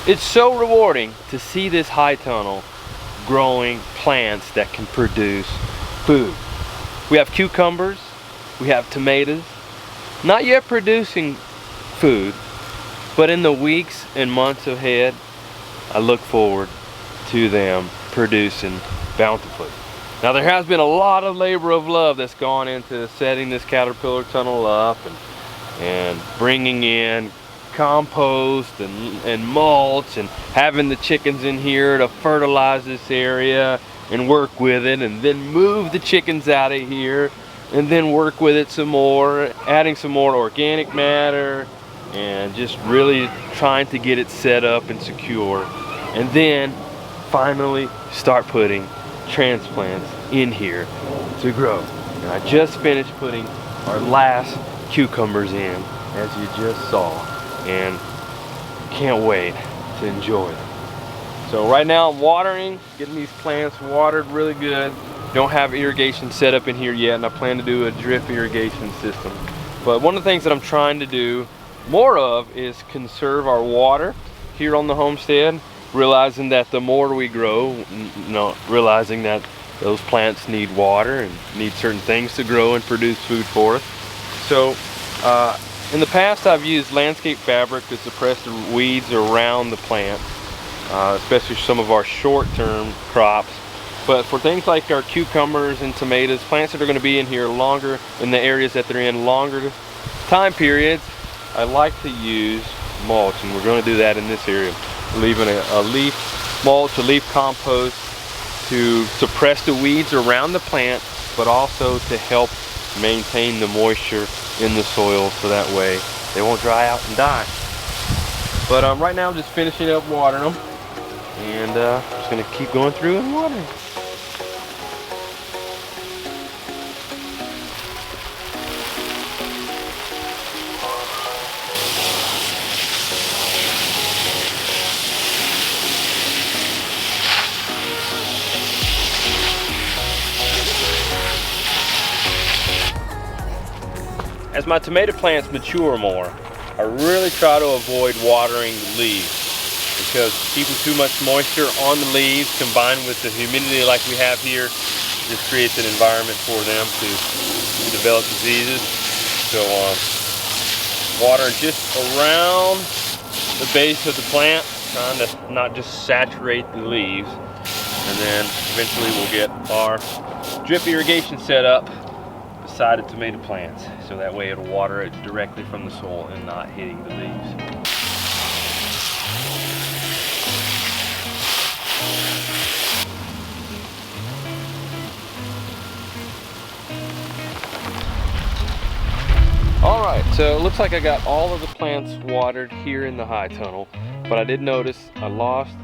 It's so rewarding to see this high tunnel growing plants that can produce food. We have cucumbers, we have tomatoes, not yet producing food, but in the weeks and months ahead, I look forward to them producing bountifully. Now there has been a lot of labor of love that's gone into setting this caterpillar tunnel up and bringing in compost and mulch and having the chickens in here to fertilize this area and work with it, and then move the chickens out of here and then work with it some more, adding some more organic matter and just really trying to get it set up and secure, and then finally start putting transplants in here to grow. And I just finished putting our last cucumbers in, as you just saw, and can't wait to enjoy them. So right now I'm watering, getting these plants watered really good. Don't have irrigation set up in here yet, and I plan to do a drip irrigation system. But one of the things that I'm trying to do more of is conserve our water here on the homestead, realizing that the more we grow, realizing that those plants need water and need certain things to grow and produce food for us. So in the past I've used landscape fabric to suppress the weeds around the plants, especially some of our short-term crops. But for things like our cucumbers and tomatoes, plants that are going to be in here longer, in the areas that they're in longer time periods, I like to use mulch, and we're going to do that in this area. Leaving a leaf mulch, a leaf compost to suppress the weeds around the plant, but also to help maintain the moisture in the soil so that way they won't dry out and die. But right now I'm just finishing up watering them, and I'm just going to keep going through and watering. As my tomato plants mature more, I really try to avoid watering the leaves, because keeping too much moisture on the leaves combined with the humidity like we have here just creates an environment for them to develop diseases. So watering just around the base of the plant, trying to not just saturate the leaves, and then eventually we'll get our drip irrigation set up beside the tomato plants, so that way it'll water it directly from the soil and not hitting the leaves. Alright, so it looks like I got all of the plants watered here in the high tunnel, but I did notice I lost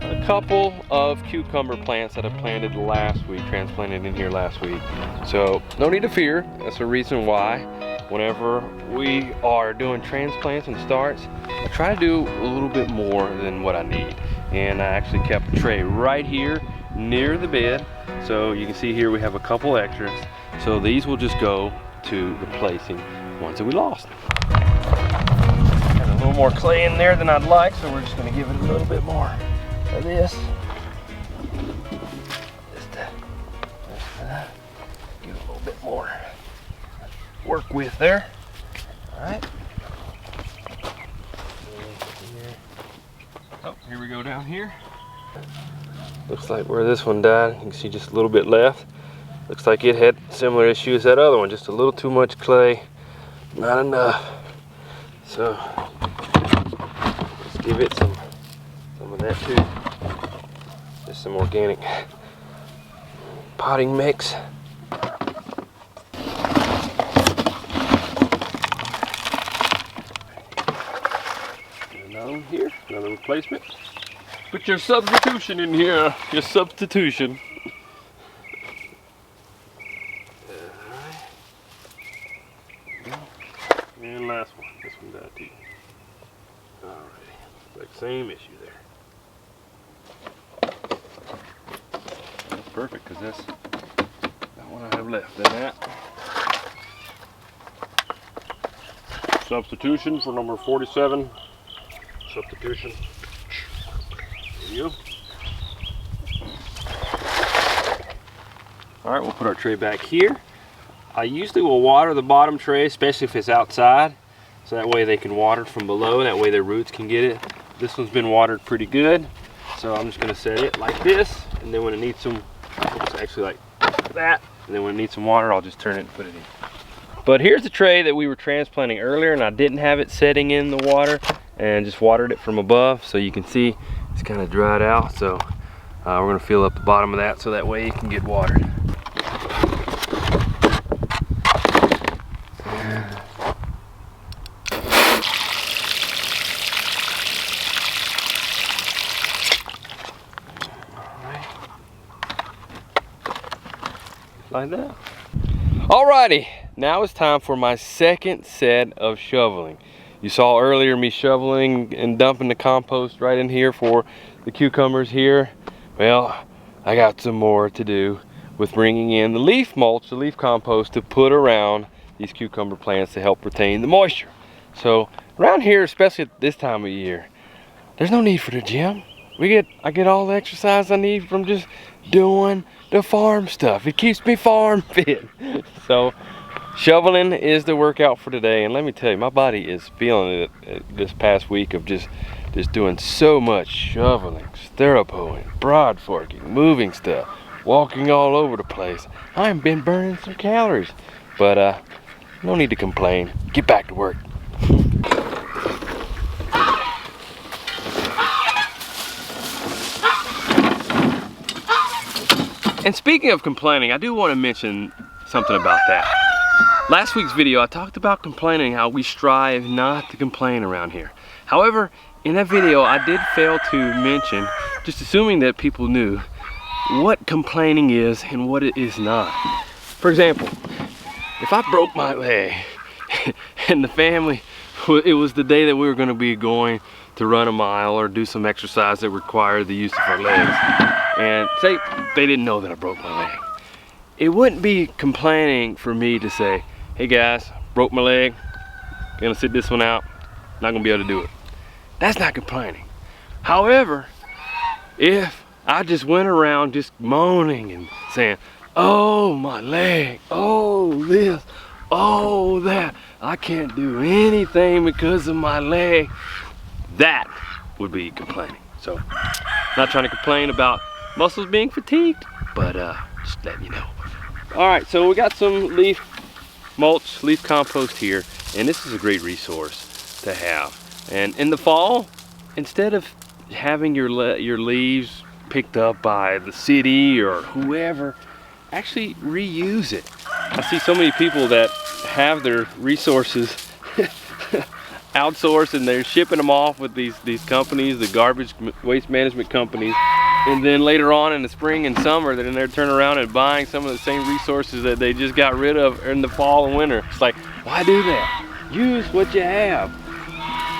a couple of cucumber plants that I planted last week, transplanted in here last week. So no need to fear. That's the reason why whenever we are doing transplants and starts, I try to do a little bit more than what I need. And I actually kept a tray right here near the bed. So you can see here we have a couple extras. So these will just go to replacing ones that we lost. Got a little more clay in there than I'd like, so we're just going to give it a little bit more of this. Just give it a little bit more work with there. Alright. Oh, here we go down here. Looks like where this one died, you can see just a little bit left. Looks like it had similar issues as that other one, just a little too much clay, not enough. So let's give it some of that too. Just some organic potting mix. Another one here, another replacement. Put your substitution in here, your substitution. And last one, this one died too. Alrighty, like same issue there. That's perfect, because that's that one I have left. Then that substitution for number 47. Substitution. There you go. All right, we'll put our tray back here. I usually will water the bottom tray, especially if it's outside, so that way they can water from below, that way their roots can get it. This one's been watered pretty good, so I'm just gonna set it like this, and then when it needs some, oops, actually like that, and then when it needs some water, I'll just turn it and put it in. But here's the tray that we were transplanting earlier, and I didn't have it setting in the water, and just watered it from above, so you can see it's kind of dried out. So we're gonna fill up the bottom of that so that way it can get watered. Like that. Alrighty, now it's time for my second set of shoveling. You saw earlier me shoveling and dumping the compost right in here for the cucumbers here. Well, I got some more to do with bringing in the leaf mulch, the leaf compost, to put around these cucumber plants to help retain the moisture. So around here, especially at this time of year, there's no need for the gym. I get all the exercise I need from just doing the farm stuff. It keeps me farm fit. So shoveling is the workout for today, and let me tell you, my body is feeling it this past week of just doing so much shoveling, stirrup-hoeing, broad forking, moving stuff, walking all over the place. I've been burning some calories, but no need to complain. Get back to work. And speaking of complaining, I do want to mention something about that. Last week's video, I talked about complaining, how we strive not to complain around here. However, in that video, I did fail to mention, just assuming that people knew, what complaining is and what it is not. For example, if I broke my leg and the family, it was the day that we were going to be going to run a mile or do some exercise that required the use of our legs, and say they didn't know that I broke my leg, it wouldn't be complaining for me to say, hey guys, broke my leg, gonna sit this one out, not gonna be able to do it. That's not complaining. However, if I just went around just moaning and saying, oh my leg, oh this, oh that, I can't do anything because of my leg, that would be complaining. So, not trying to complain about muscles being fatigued, but just letting you know. All right, so we got some leaf mulch, leaf compost here, and this is a great resource to have. And in the fall, instead of having your leaves picked up by the city or whoever, actually reuse it. I see so many people that have their resources outsourced, and they're shipping them off with these companies, the garbage waste management companies, and then later on in the spring and summer, then they're turning around and buying some of the same resources that they just got rid of in the fall and winter. It's like, why do that? Use what you have.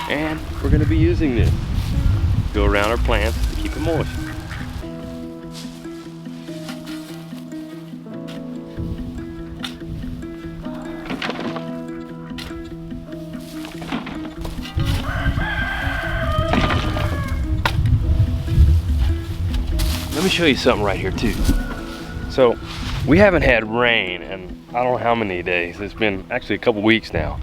And we're going to be using this. Go around our plants to keep it moist. Let me show you something right here too. So we haven't had rain in I don't know how many days. It's been actually a couple weeks now.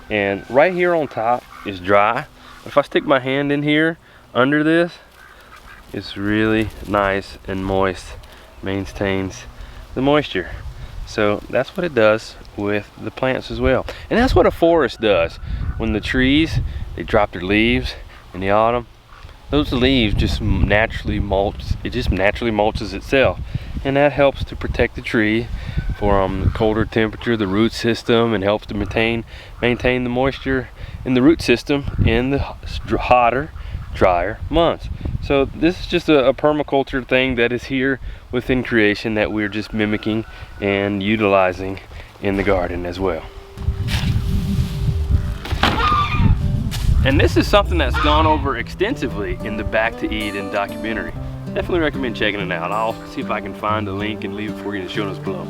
And right here on top is dry. If I stick my hand in here under this, it's really nice and moist. Maintains the moisture. So that's what it does with the plants as well. And that's what a forest does. When the trees, they drop their leaves in the autumn, those leaves just naturally mulch. It just naturally mulches itself, and that helps to protect the tree from the colder temperature, the root system, and helps to maintain the moisture in the root system in the hotter, drier months. So this is just a permaculture thing that is here within creation that we're just mimicking and utilizing in the garden as well. And this is something that's gone over extensively in the Back to Eden documentary. Definitely recommend checking it out. I'll see if I can find the link and leave it for you in the show notes below.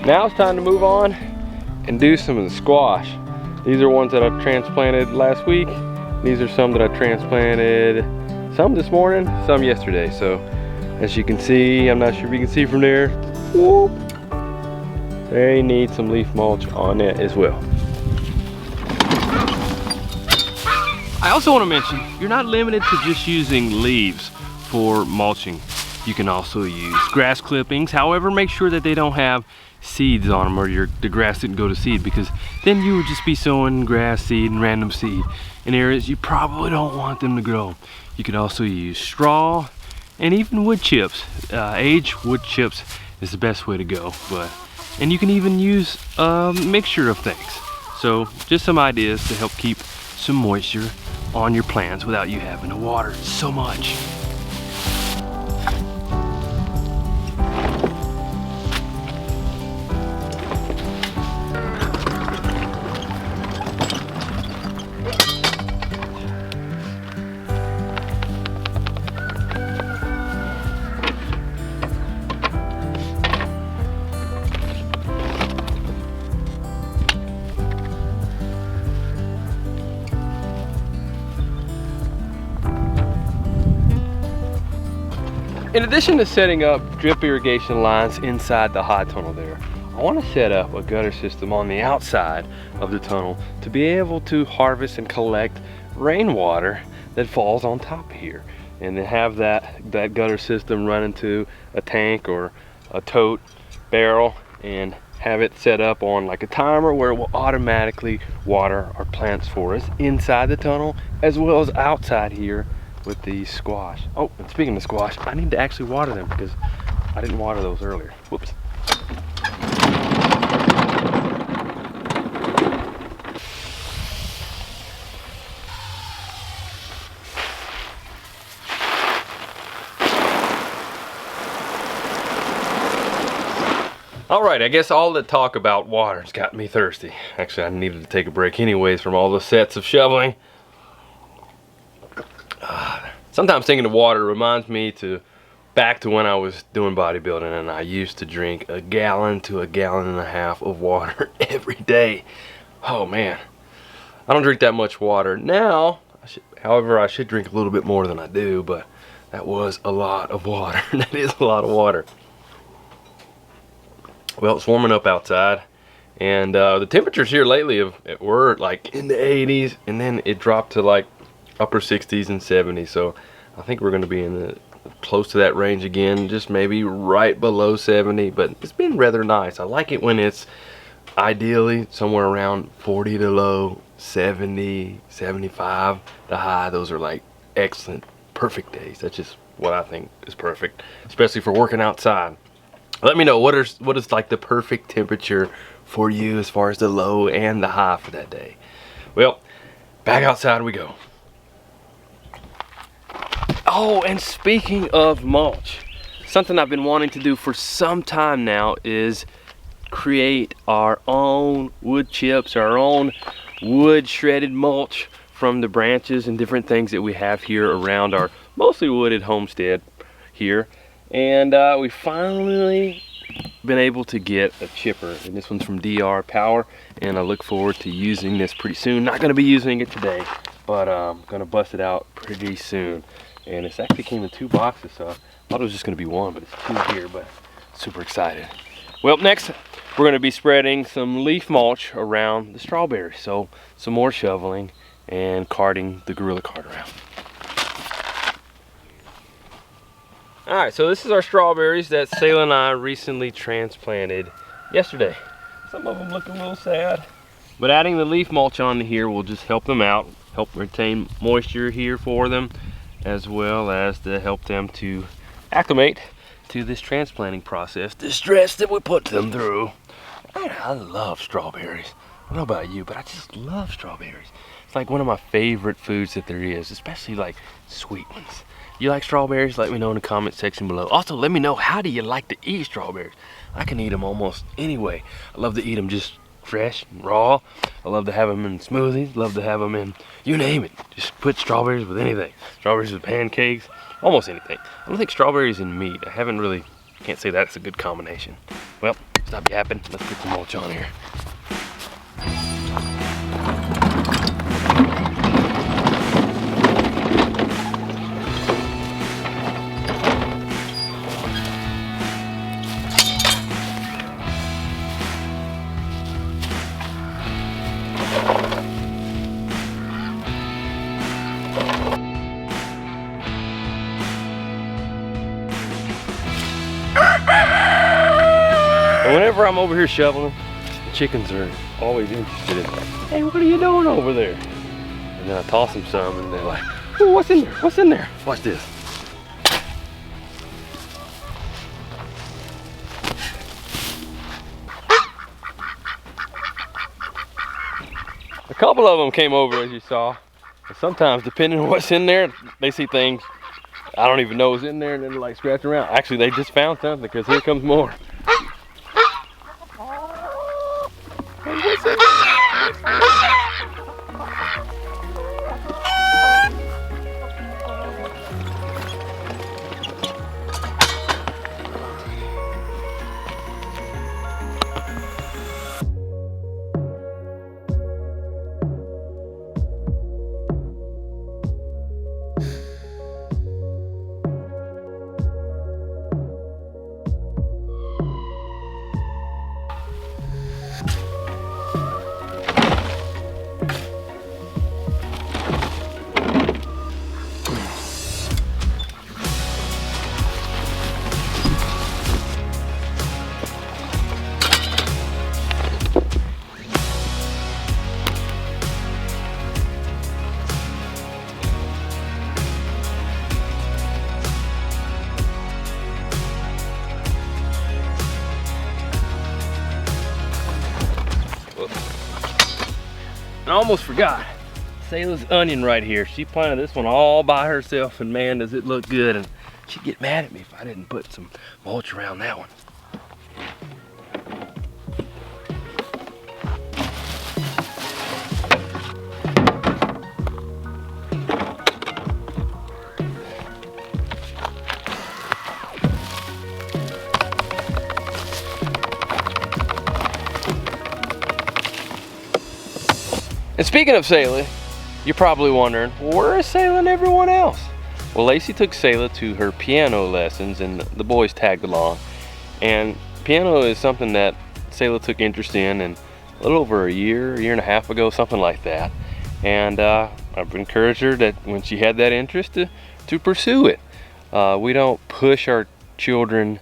Now it's time to move on and do some of the squash. These are ones that I transplanted last week. These are some that I transplanted, some this morning, some yesterday. So as you can see, I'm not sure if you can see from there, whoop, they need some leaf mulch on it as well. I also want to mention, you're not limited to just using leaves for mulching. You can also use grass clippings. However, make sure that they don't have seeds on them, or the grass didn't go to seed, because then you would just be sowing grass seed and random seed in areas you probably don't want them to grow. You could also use straw and even wood chips. Aged wood chips is the best way to go, and you can even use a mixture of things. So just some ideas to help keep some moisture on your plants without you having to water so much. In addition to setting up drip irrigation lines inside the high tunnel there, I want to set up a gutter system on the outside of the tunnel to be able to harvest and collect rainwater that falls on top of here, and to have that gutter system run into a tank or a tote barrel and have it set up on like a timer where it will automatically water our plants for us inside the tunnel as well as outside here with these squash. Oh, and speaking of squash, I need to actually water them because I didn't water those earlier. Whoops. All right, I guess all the talk about water's got me thirsty. Actually, I needed to take a break anyways from all the sets of shoveling. Sometimes thinking of water reminds me back to when I was doing bodybuilding, and I used to drink 1 gallon to 1.5 gallons of water every day. Oh man, I don't drink that much water now. However, I should drink a little bit more than I do, but that was a lot of water. That is a lot of water. Well, it's warming up outside, and the temperatures here lately were like in the 80s, and then it dropped to like upper 60s and 70s. So I think we're going to be in the close to that range again, just maybe right below 70, but it's been rather nice. I like it when it's ideally somewhere around 40 to low, 70, 75 the high. Those are like excellent, perfect days. That's just what I think is perfect, especially for working outside. Let me know what is like the perfect temperature for you as far as the low and the high for that day. Well, back outside we go. Oh, and speaking of mulch, something I've been wanting to do for some time now is create our own wood chips, our own wood shredded mulch from the branches and different things that we have here around our mostly wooded homestead here. And we finally been able to get a chipper, and this one's from DR Power, and I look forward to using this pretty soon. Not going to be using it today, but I'm going to bust it out pretty soon. And it's actually came in 2 boxes, so I thought it was just going to be 1, but it's 2 here, but super excited. Well, next we're going to be spreading some leaf mulch around the strawberries, so some more shoveling and carting the gorilla cart around. Alright, so this is our strawberries that Sayla and I recently transplanted yesterday. Some of them look a little sad, but adding the leaf mulch on here will just help them out, help retain moisture here for them, as well as to help them to acclimate to this transplanting process, the stress that we put them through. I love strawberries. I don't know about you, but I just love strawberries. It's like one of my favorite foods that there is, especially like sweet ones. You like strawberries? Let me know in the comment section below. Also, let me know, how do you like to eat strawberries? I can eat them almost any way. I love to eat them just fresh and raw. I love to have them in smoothies, love to have them in, you name it. Just put strawberries with anything. Strawberries with pancakes, almost anything. I don't think strawberries and meat, can't say that's a good combination. Well, Stop yapping. Let's put some mulch on here. Whenever I'm over here shoveling, the chickens are always interested in, hey, what are you doing over there? And then I toss them some and they're like, oh, what's in there? What's in there? Watch this. A couple of them came over, as you saw. And sometimes, depending on what's in there, they see things I don't even know is in there, and then they're like scratching around. Actually, they just found something, because here comes more. I almost forgot. Sayla's onion right here. She planted this one all by herself, and man, does it look good. And she'd get mad at me if I didn't put some mulch around that one. And speaking of Sayla, you're probably wondering, where is Sayla and everyone else? Well, Lacie took Sayla to her piano lessons, and the boys tagged along. And piano is something that Sayla took interest in a little over a year and a half ago, something like that. And I've encouraged her that when she had that interest to pursue it. We don't push our children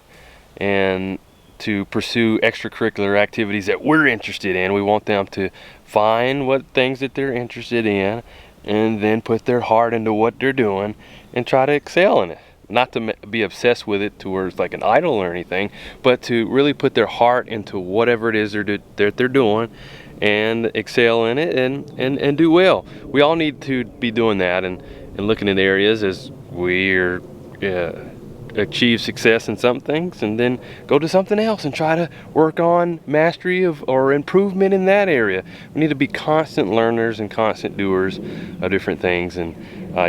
and to pursue extracurricular activities that we're interested in. We want them to find what things that they're interested in and then put their heart into what they're doing and try to excel in it. Not to be obsessed with it to where it's like an idol or anything, but to really put their heart into whatever it is that they're doing and excel in it and do well. We all need to be doing that and looking at areas as we're achieve success in some things and then go to something else and try to work on mastery of or improvement in that area. We need to be constant learners and constant doers of different things. And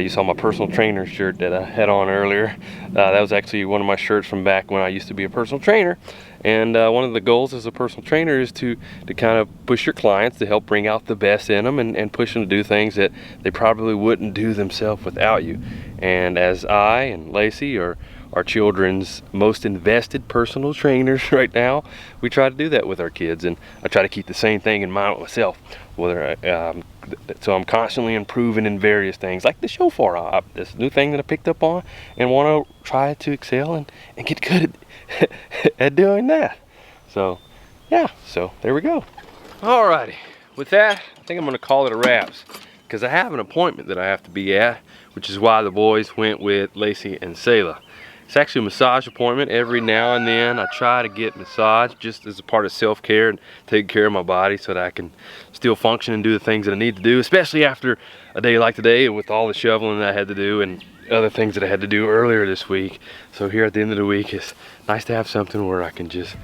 you saw my personal trainer shirt that I had on earlier. That was actually one of my shirts from back when I used to be a personal trainer. And one of the goals as a personal trainer is to kind of push your clients to help bring out the best in them and push them to do things that they probably wouldn't do themselves without you. And as I and Lacie are our children's most invested personal trainers right now, we try to do that with our kids, and I try to keep the same thing in mind with myself. So I'm constantly improving in various things, like the shofar, this new thing that I picked up on, and want to try to excel and get good at doing that. So yeah, so there we go. Alrighty, with that, I think I'm going to call it a wraps, because I have an appointment that I have to be at, which is why the boys went with Lacie and Sayla. It's actually a massage appointment. Every now and then I try to get massage just as a part of self-care and taking care of my body so that I can still function and do the things that I need to do, especially after a day like today and with all the shoveling that I had to do and other things that I had to do earlier this week. So here at the end of the week, it's nice to have something where I can just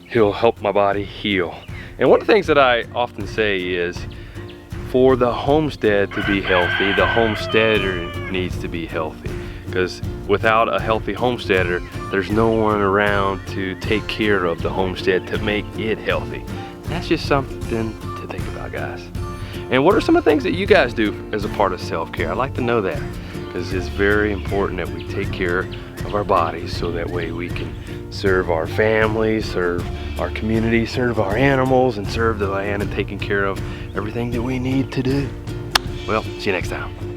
help my body heal. And one of the things that I often say is, for the homestead to be healthy, the homesteader needs to be healthy. Because without a healthy homesteader, there's no one around to take care of the homestead to make it healthy. That's just something to think about, guys. And what are some of the things that you guys do as a part of self-care? I'd like to know that, because it's very important that we take care of our bodies so that way we can serve our families, serve our community, serve our animals, and serve the land and taking care of everything that we need to do. Well, see you next time.